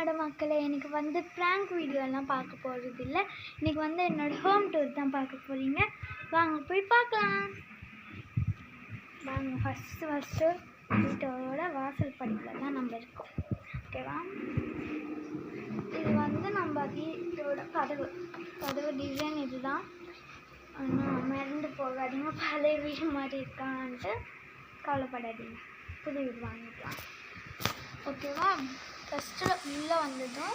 வணக்கம் மக்களே. எனக்கு வந்து ப்ராங்க் வீடியோலாம் பார்க்க போகிறது இல்லை. இன்றைக்கி வந்து என்னோடய ஹோம் டூர் தான் பார்க்க போகிறீங்க. வாங்க போய் பார்க்கலாம். வாங்க ஃபஸ்ட்டு வீட்டோட வாசல் படியில் தான் நம்ம இருக்கோம். ஓகேவா? இது வந்து நம்ம வீட்டோட கதவு டிசைன் இது தான். ஆனால் மறந்து போகாதீங்க, பழைய வீடு மாதிரி இருக்கான்ட்டு கவலைப்படாதீங்க, புது வீடு வாங்கிக்கலாம். ஓகேவா? ஃபஸ்ட்டு உள்ளே வந்ததும்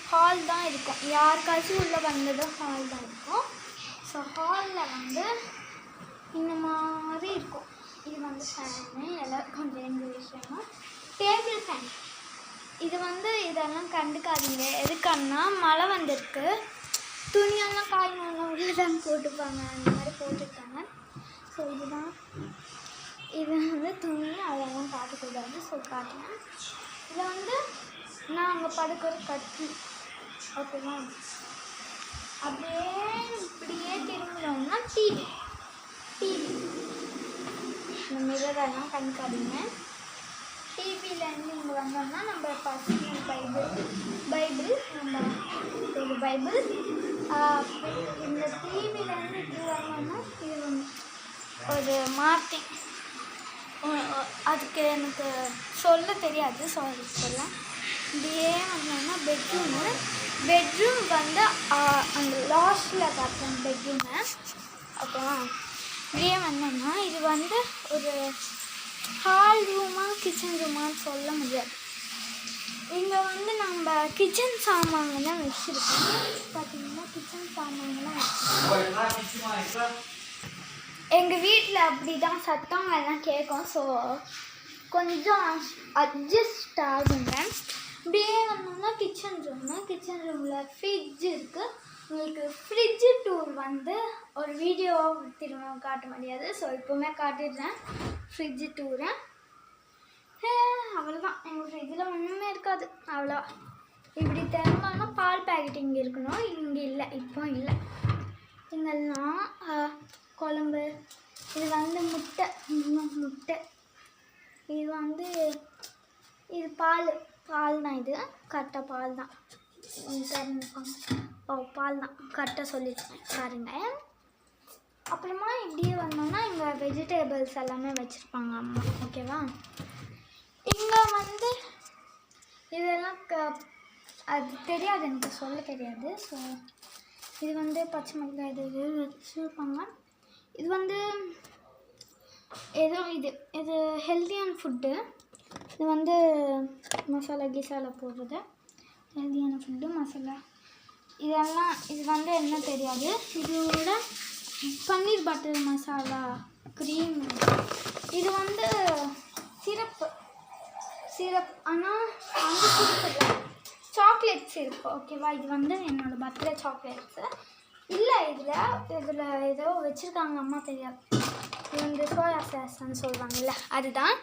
ஹால் தான் இருக்கும். யாருக்காச்சும் உள்ளே வந்ததும் ஹால் தான் இருக்கும். ஸோ ஹாலில் வந்து இந்த மாதிரி இருக்கும். இது வந்து ஃபேனு எல்லாருக்கும் தெரிஞ்ச விஷயமா. டேபிள் ஃபேன் இது வந்து இதெல்லாம் கண்டுக்காதீங்க. எதுக்கான்னா மழை வந்திருக்கு, துணியெல்லாம் காய்கறிலாம் உள்ளே தான் போட்டுப்பாங்க, அந்த மாதிரி போட்டுருக்காங்க. ஸோ இதுதான், இது வந்து துணி அதெல்லாம் காட்டக்கூடாது. ஸோ காட்டுறேன். இதை வந்து நான் அங்கே படுக்கிற கட்டி. ஓகேவா? அப்படியே இப்படியே திரும்புகிறோம்னா டிவி இந்த மிரரெல்லாம் கண்டுக்காதீங்க. டிவியிலேருந்து இங்கே வந்தோம்னா நம்ம பர்சனல் பைபிள் நம்ம இது பைபிள். இந்த டிவியிலேருந்து இப்படி வரணும்னா இது ஒரு மார்க்கிங், அதுக்கு எனக்கு சொல்ல தெரியாது. ஸோ அதுக்கு சொல்ல இப்படியே வந்தோம்னா பெட்ரூம் வந்து அந்த லாஸ்ட்டில் பார்த்தேன் பெட்ரூமை. அப்புறம் இப்படியே வந்தோம்னா இது வந்து ஒரு ஹால் ரூமா கிச்சன் ரூமான்னு சொல்ல முடியாது. இங்கே வந்து நம்ம கிச்சன் சாமான்கள் தான் வச்சுருக்கோம். பார்த்தீங்கன்னா கிச்சன் சாமான்கள்லாம் வச்சுருக்கோம். எங்கள் வீட்டில் அப்படி தான் சத்தங்கள்லாம் கேட்கும். ஸோ கொஞ்சம் அட்ஜஸ்ட் ஆகுங்க. இப்படியே வந்தோம்னா கிச்சன் ரூமில் ஃப்ரிட்ஜ் இருக்குது. உங்களுக்கு ஃப்ரிட்ஜு டூர் வந்து ஒரு வீடியோ திரும்ப காட்ட முடியாது. ஸோ இப்போவுமே காட்டிடுறேன் ஃப்ரிட்ஜு டூரை. அவ்வளோதான், எங்கள் ஃப்ரிட்ஜில் ஒன்றுமே இருக்காது. அவ்வளோ இப்படி திறந்தோன்னா பால் பேக்கெட் இங்கே இருக்கணும், இங்கே இல்லை, இப்போ இல்லை. இங்கெல்லாம் குழம்பு. இது வந்து முட்டை. இது வந்து இது பால் தான். இது கரெக்டாக பால் தான். பால் தான் கரெக்டாக சொல்லியிருக்கேன் பாருங்க. அப்புறமா இப்படியே வந்தோம்னா இங்கே வெஜிடபிள்ஸ் எல்லாமே வச்சுருப்பாங்க அம்மா. ஓகேவா? இங்கே வந்து இதெல்லாம் அது தெரியாது, எனக்கு சொல்ல தெரியாது. ஸோ இது வந்து பச்சை மிளகாய் இது வச்சுருப்பாங்க. இது வந்து ஏதோ இது ஹெல்த்தியான ஃபுட்டு. இது வந்து மசாலா போடுறது ஹெல்த்தியான ஃபுட்டு மசாலா இதெல்லாம். இது வந்து என்ன தெரியாது. இதோட பன்னீர் பட்டர் மசாலா க்ரீம். இது வந்து சிரப் ஆனால் அந்த சிரப் இல்லை, சாக்லேட் சிரப். ஓகேவா? இது வந்து என்னோடய பர்த்டே சாக்லேட்ஸு இல்லை. இதில் ஏதோ வச்சுருக்காங்க அம்மா, தெரியாது. இது வந்து சோயா சாஸ்ன்னு சொல்லுவாங்கல்ல, அதுதான்.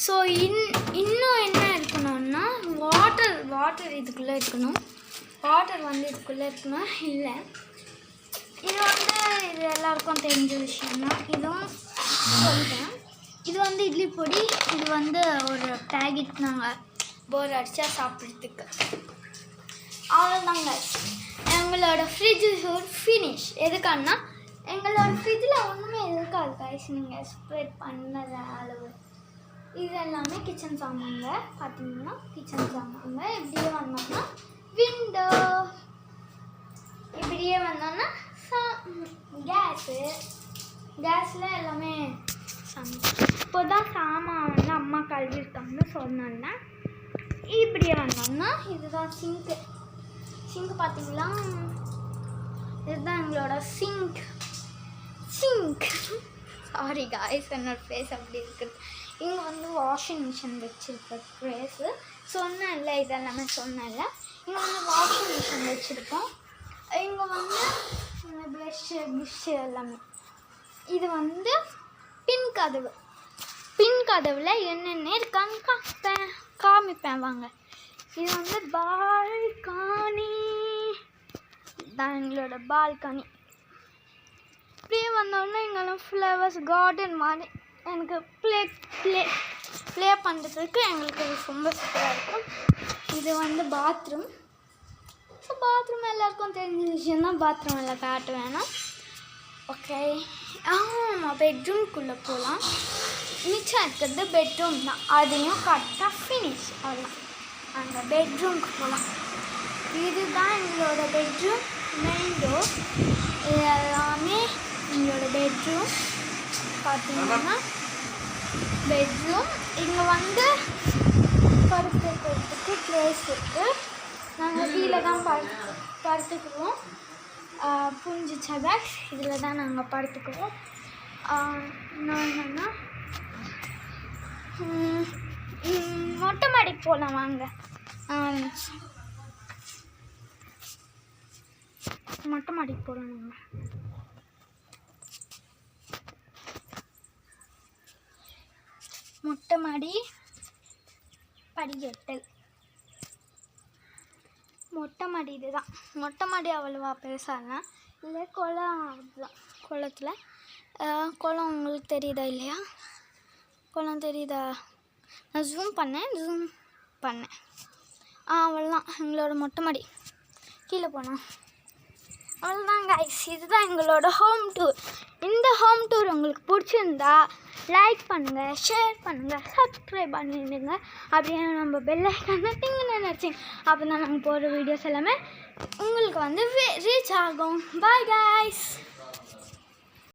ஸோ இன்னும் என்ன இருக்கணும்னா வாட்டர் இதுக்குள்ளே இருக்கணும். வாட்டர் வந்து இதுக்குள்ளே இருக்கணும். இல்லை, இது எல்லாருக்கும் தெரிஞ்ச விஷயம்தான். இதுவும் சொல்லிட்டேன். இது வந்து இட்லி பொடி. இது வந்து ஒரு பேக்கெட் நாங்கள் போர் அடித்தா சாப்பிட்றதுக்கு. அவ்வளோதாங்க. எங்களோட ஃப்ரிட்ஜு ஃபினிஷ். எதுக்கான்னா எங்களோட ஃப்ரிட்ஜில் ஒன்றுமே இருக்காது கைஸ், நீங்கள் ஸ்ப்ரெட் பண்ணத அளவு. இது எல்லாமே கிச்சன் சாமாங்க. பார்த்தீங்கன்னா கிச்சன் சாமாங்க. இப்படியே வந்தோம்னா விண்டோ. இப்படியே வந்தோம்னா கேஸில் எல்லாமே இப்போ தான் சாமான் வந்து அம்மா கழுவிருக்காங்கன்னு சொன்னாங்க. இப்படியே வந்தோம்னா இதுதான் சிங்க் பார்த்தீங்களா? இதுதான் எங்களோட சிங்க். சாரி காய்ஸ், என்னோட ஃபேஸ் அப்படி இருக்குது. இங்கே வந்து வாஷிங் மிஷின் வச்சுருக்க ப்ளேஸு சொன்னேன்ல, இதெல்லாமே சொன்னேன்ல. இங்கே வந்து வாஷிங் மிஷின் வச்சுருக்கோம். இங்கே வந்து ப்ரஷ்ஷு எல்லாமே. இது வந்து பின் கதவில் என்னென்ன இருக்கான்னு காமிப்பேன் வாங்க. இது வந்து பால்கனி தான், எங்களோட பால்கனி. இப்படியே வந்தோடனே இங்கெல்லாம் ஃப்ளவர்ஸ் கார்டன் மாதிரி. எனக்கு ப்ளே பண்ணுறதுக்கு எங்களுக்கு ரொம்ப சூப்பராக இருக்கும். இது இது வந்து பாத்ரூம். ஸோ பாத்ரூம் எல்லாருக்கும் தெரிஞ்ச விஷயம் தான், பாத்ரூம் எல்லாம் காட்ட வேணாம். ஓகே, ஆமாம், பெட்ரூம்குள்ளே போகலாம். மிச்சம் இருக்கிறது பெட்ரூம் தான், அதையும் கரெக்டாக ஃபினிஷ் ஆகலாம். அந்த பெட்ரூம்க்கு போகலாம். இதுதான் எங்களோட பெட்ரூம், மெயின் டோர். இது எல்லாமே எங்களோட பெட்ரூம். பார்த்தீங்கன்னா பெட்ரூம். இங்கே வந்து படுத்துக்கிறதுக்கு ப்ளேஸ் இருக்குது. நாங்கள் கீழே தான் படுத்துக்குவோம். புஞ்சு சதர் இதில் தான் நாங்கள் படுத்துக்குவோம். இன்னும் என்னென்னா மொட்டை மாடிக்கு போகலாம் வாங்க. மொட்டை மாடிக்கு போகலாம் நாங்கள். மொட்டை மாடி படிக்கட்டு. மொட்டை மாடி இதுதான். மொட்டை மாடி அவ்வளோவா பெருசாக இல்லை, குளம் அதுதான். குளத்தில் குளம் உங்களுக்கு தெரியுதா இல்லையா? குளம் தெரியுதா? நான் ஜூம் பண்ணேன். அவ்வளோதான் எங்களோட மொட்டை மாடி. கீழே போனோம். அவ்வளோதான் கைஸ், இதுதான் எங்களோட ஹோம் டூர். இந்த ஹோம் டூர் உங்களுக்கு பிடிச்சிருந்தா லைக் பண்ணுங்கள், ஷேர் பண்ணுங்கள், சப்ஸ்கிரைப் பண்ணிடுங்க. அப்படியே நம்ம பெல் ஐக்கானை டிங்குன்னு நினச்சிங்க. அப்போ தான் நாங்கள் போடுற வீடியோஸ் எல்லாமே உங்களுக்கு வந்து ரீச் ஆகும். Bye guys.